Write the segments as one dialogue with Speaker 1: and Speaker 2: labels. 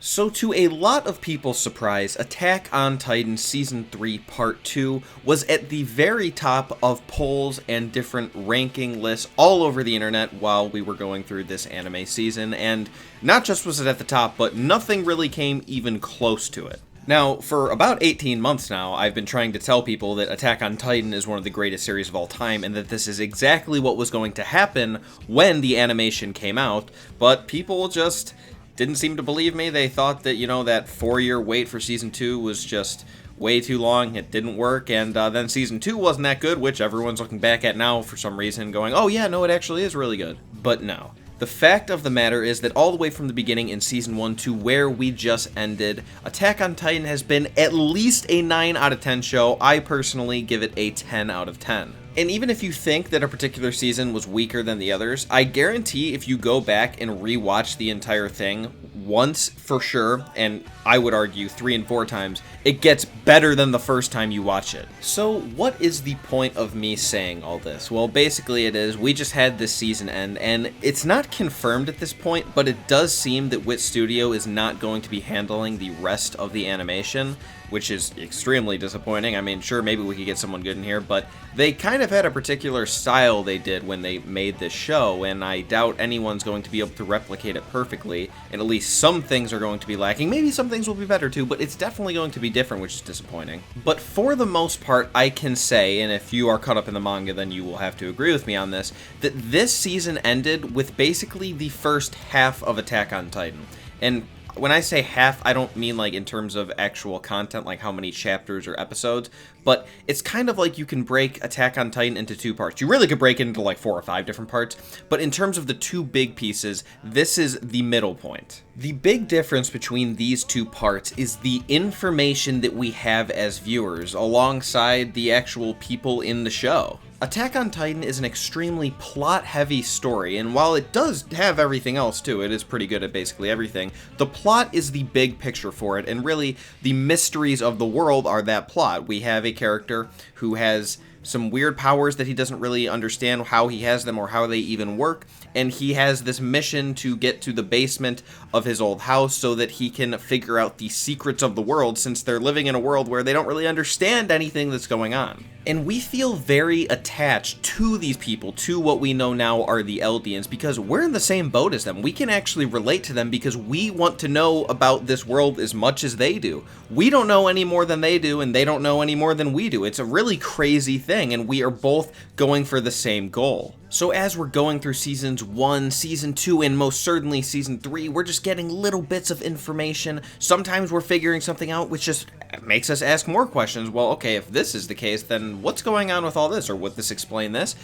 Speaker 1: So to a lot of people's surprise, Attack on Titan Season 3 Part 2 was at the very top of polls and different ranking lists all over the internet while we were going through this anime season, and not just was it at the top, but nothing really came even close to it. Now, for about 18 months now, I've been trying to tell people that Attack on Titan is one of the greatest series of all time, and that this is exactly what was going to happen when the animation came out, but people just didn't seem to believe me. They thought that, that 4-year wait for Season 2 was just way too long, it didn't work, and then Season 2 wasn't that good, which everyone's looking back at now for some reason, going, oh yeah, no, it actually is really good. But no. The fact of the matter is that all the way from the beginning in Season 1 to where we just ended, Attack on Titan has been at least a 9 out of 10 show. I personally give it a 10 out of 10. And even if you think that a particular season was weaker than the others, I guarantee if you go back and rewatch the entire thing once for sure, and I would argue 3 and 4 times, it gets better than the first time you watch it. So what is the point of me saying all this? Well, basically it is, we just had this season end, and it's not confirmed at this point, but it does seem that Wit Studio is not going to be handling the rest of the animation, which is extremely disappointing. I mean, sure, maybe we could get someone good in here, but they kind of had a particular style they did when they made this show, and I doubt anyone's going to be able to replicate it perfectly, and at least some things are going to be lacking. Maybe some things will be better too, but it's definitely going to be different, which is disappointing. But for the most part, I can say, and if you are caught up in the manga, then you will have to agree with me on this, that this season ended with basically the first half of Attack on Titan. And when I say half, I don't mean like in terms of actual content, like how many chapters or episodes, but it's kind of like you can break Attack on Titan into 2 parts. You really could break it into like 4 or 5 different parts, but in terms of the 2 big pieces, this is the middle point. The big difference between these 2 parts is the information that we have as viewers alongside the actual people in the show. Attack on Titan is an extremely plot-heavy story, and while it does have everything else too, it is pretty good at basically everything, the plot is the big picture for it, and really, the mysteries of the world are that plot. We have a character who has some weird powers that he doesn't really understand how he has them or how they even work, and he has this mission to get to the basement of his old house so that he can figure out the secrets of the world, since they're living in a world where they don't really understand anything that's going on. And we feel very attached to these people, to what we know now are the Eldians, because we're in the same boat as them. We can actually relate to them because we want to know about this world as much as they do. We don't know any more than they do, and they don't know any more than we do. It's a really crazy thing, and we are both going for the same goal. So as we're going through Seasons 1, Season 2, and most certainly Season 3, we're just getting little bits of information. Sometimes we're figuring something out, which just makes us ask more questions. Well, okay, if this is the case, then what's going on with all this? Or would this explain this?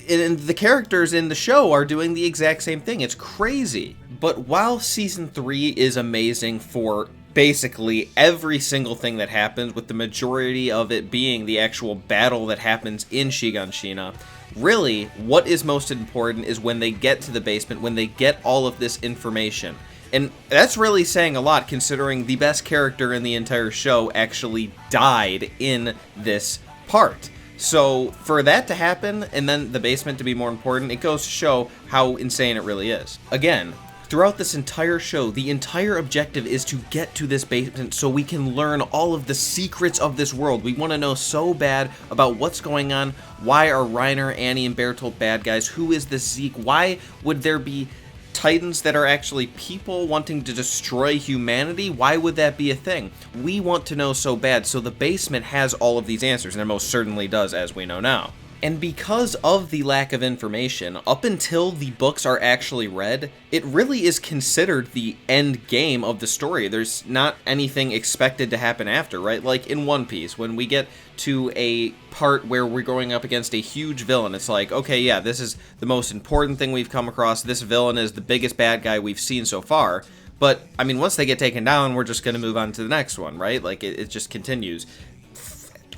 Speaker 1: And the characters in the show are doing the exact same thing. It's crazy. But while Season 3 is amazing for basically every single thing that happens, with the majority of it being the actual battle that happens in Shiganshina, really, what is most important is when they get to the basement, when they get all of this information. And that's really saying a lot, considering the best character in the entire show actually died in this part. So for that to happen, and then the basement to be more important, it goes to show how insane it really is. Again, throughout this entire show, the entire objective is to get to this basement so we can learn all of the secrets of this world. We want to know so bad about what's going on. Why are Reiner, Annie, and Bertolt bad guys? Who is this Zeke? Why would there be Titans that are actually people wanting to destroy humanity? Why would that be a thing? We want to know so bad, so the basement has all of these answers, and it most certainly does, as we know now. And because of the lack of information, up until the books are actually read, it really is considered the end game of the story. There's not anything expected to happen after, right? Like in One Piece, when we get to a part where we're going up against a huge villain, it's like, okay, yeah, this is the most important thing we've come across. This villain is the biggest bad guy we've seen so far. But, I mean, once they get taken down, we're just going to move on to the next one, right? Like, it just continues.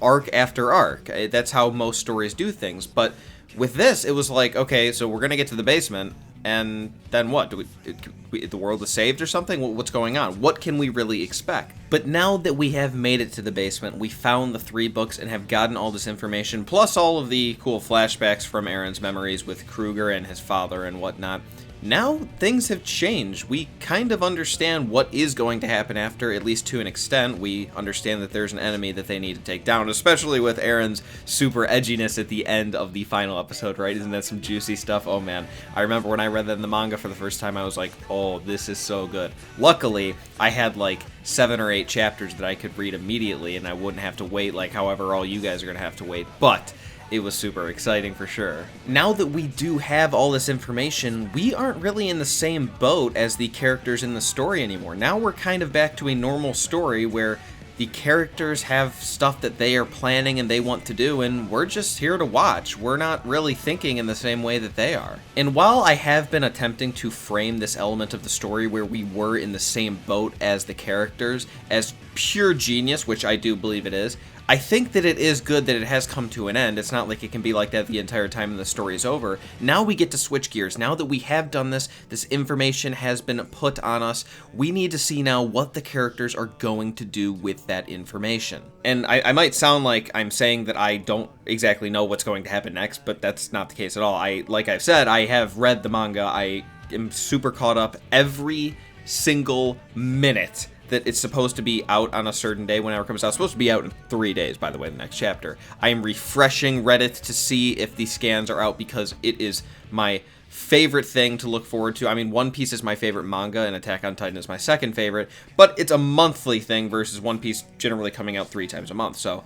Speaker 1: Arc after arc. That's how most stories do things. But with this, it was like, okay, so we're gonna get to the basement, and then what? The world is saved or something? What's going on? What can we really expect? But now that we have made it to the basement, we found the 3 books and have gotten all this information, plus all of the cool flashbacks from Aaron's memories with Kruger and his father and whatnot, now things have changed. We kind of understand what is going to happen after, at least to an extent. We understand that there's an enemy that they need to take down, especially with Aaron's super edginess at the end of the final episode, right? Isn't that some juicy stuff? Oh man, I remember when I read that in the manga for the first time, I was like, oh, this is so good. Luckily, I had like 7 or 8 chapters that I could read immediately, and I wouldn't have to wait like however all you guys are gonna have to wait, but it was super exciting for sure. Now that we do have all this information, we aren't really in the same boat as the characters in the story anymore. Now we're kind of back to a normal story where the characters have stuff that they are planning and they want to do, and we're just here to watch. We're not really thinking in the same way that they are. And while I have been attempting to frame this element of the story where we were in the same boat as the characters as pure genius, which I do believe it is, I think that it is good that it has come to an end. It's not like it can be like that the entire time the story is over. Now we get to switch gears. Now that we have done this information has been put on us, we need to see now what the characters are going to do with that information. And I might sound like I'm saying that I don't exactly know what's going to happen next, but that's not the case at all. Like I've said, I have read the manga. I am super caught up every single minute that it's supposed to be out on a certain day whenever it comes out. It's supposed to be out in 3 days, by the way, the next chapter. I am refreshing Reddit to see if the scans are out because it is my favorite thing to look forward to. I mean, One Piece is my favorite manga and Attack on Titan is my second favorite, but it's a monthly thing versus One Piece generally coming out 3 times a month, so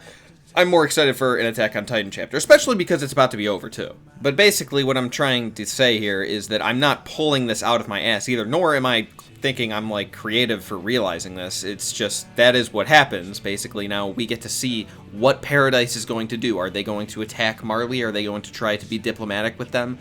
Speaker 1: I'm more excited for an Attack on Titan chapter, especially because it's about to be over, too. But basically, what I'm trying to say here is that I'm not pulling this out of my ass either, nor am I thinking I'm, like, creative for realizing this. It's just, that is what happens, basically. Now, we get to see what Paradise is going to do. Are they going to attack Marley? Are they going to try to be diplomatic with them?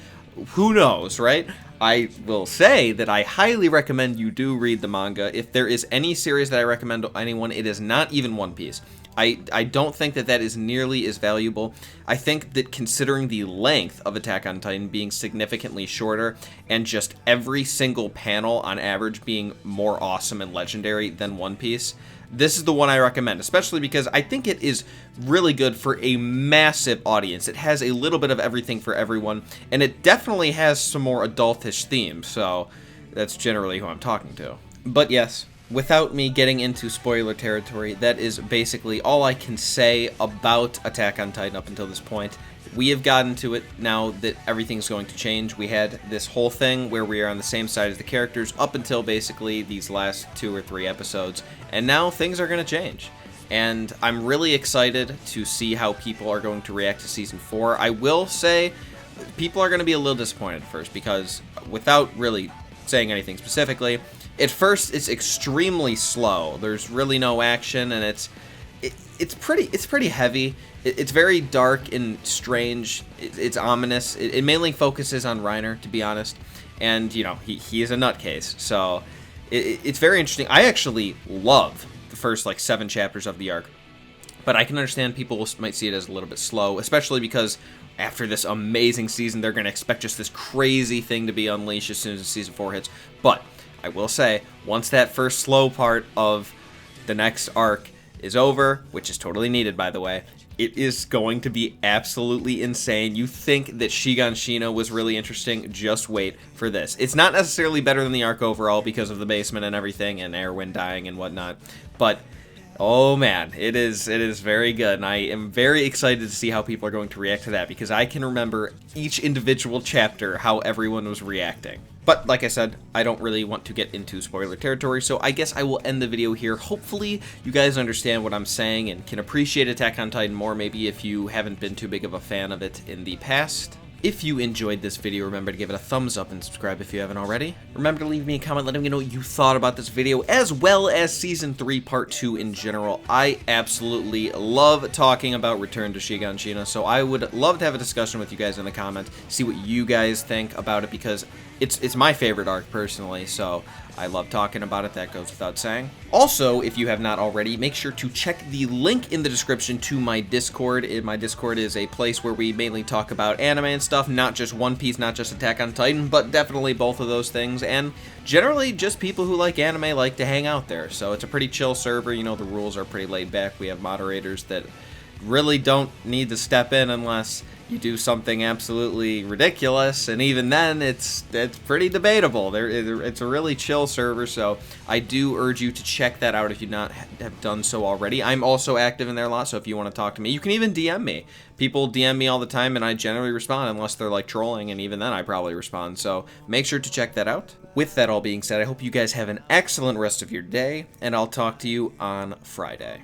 Speaker 1: Who knows, right? I will say that I highly recommend you do read the manga. If there is any series that I recommend to anyone, it is not even One Piece. I don't think that that is nearly as valuable. I think that considering the length of Attack on Titan being significantly shorter and just every single panel on average being more awesome and legendary than One Piece, this is the one I recommend, especially because I think it is really good for a massive audience. It has a little bit of everything for everyone, and it definitely has some more adultish themes, so that's generally who I'm talking to. But yes, without me getting into spoiler territory, that is basically all I can say about Attack on Titan up until this point. We have gotten to it now that everything's going to change. We had this whole thing where we are on the same side as the characters up until basically these last 2 or 3 episodes, and now things are going to change. And I'm really excited to see how people are going to react to Season 4. I will say people are going to be a little disappointed at first because, without really saying anything specifically, at first it's extremely slow. There's really no action, and it's pretty heavy. It's very dark and strange. It's ominous. It mainly focuses on Reiner, to be honest, and you know he is a nutcase. So it's very interesting. I actually love the first like 7 chapters of the arc, but I can understand people might see it as a little bit slow, especially because after this amazing season, they're going to expect just this crazy thing to be unleashed as soon as Season 4 hits. But I will say, once that first slow part of the next arc is over, which is totally needed, by the way, it is going to be absolutely insane. You think that Shiganshina was really interesting, just wait for this. It's not necessarily better than the arc overall because of the basement and everything, and Erwin dying and whatnot, but oh man, it is very good, and I am very excited to see how people are going to react to that, because I can remember each individual chapter, how everyone was reacting. But, like I said, I don't really want to get into spoiler territory, so I guess I will end the video here. Hopefully, you guys understand what I'm saying and can appreciate Attack on Titan more, maybe if you haven't been too big of a fan of it in the past. If you enjoyed this video, remember to give it a thumbs up and subscribe if you haven't already. Remember to leave me a comment letting me know what you thought about this video, as well as Season 3 Part 2 in general. I absolutely love talking about Return to Shiganshina, so I would love to have a discussion with you guys in the comments, see what you guys think about it, because it's my favorite arc personally, so I love talking about it, that goes without saying. Also, if you have not already, make sure to check the link in the description to my Discord. My Discord is a place where we mainly talk about anime and stuff, not just One Piece, not just Attack on Titan, but definitely both of those things, and generally just people who like anime like to hang out there. So it's a pretty chill server, you know, the rules are pretty laid back. We have moderators that really don't need to step in unless you do something absolutely ridiculous, and even then, it's pretty debatable. It's a really chill server, so I do urge you to check that out if you not have done so already. I'm also active in there a lot, so if you want to talk to me, you can even DM me. People DM me all the time, and I generally respond unless they're like trolling, and even then I probably respond, so make sure to check that out. With that all being said, I hope you guys have an excellent rest of your day, and I'll talk to you on Friday.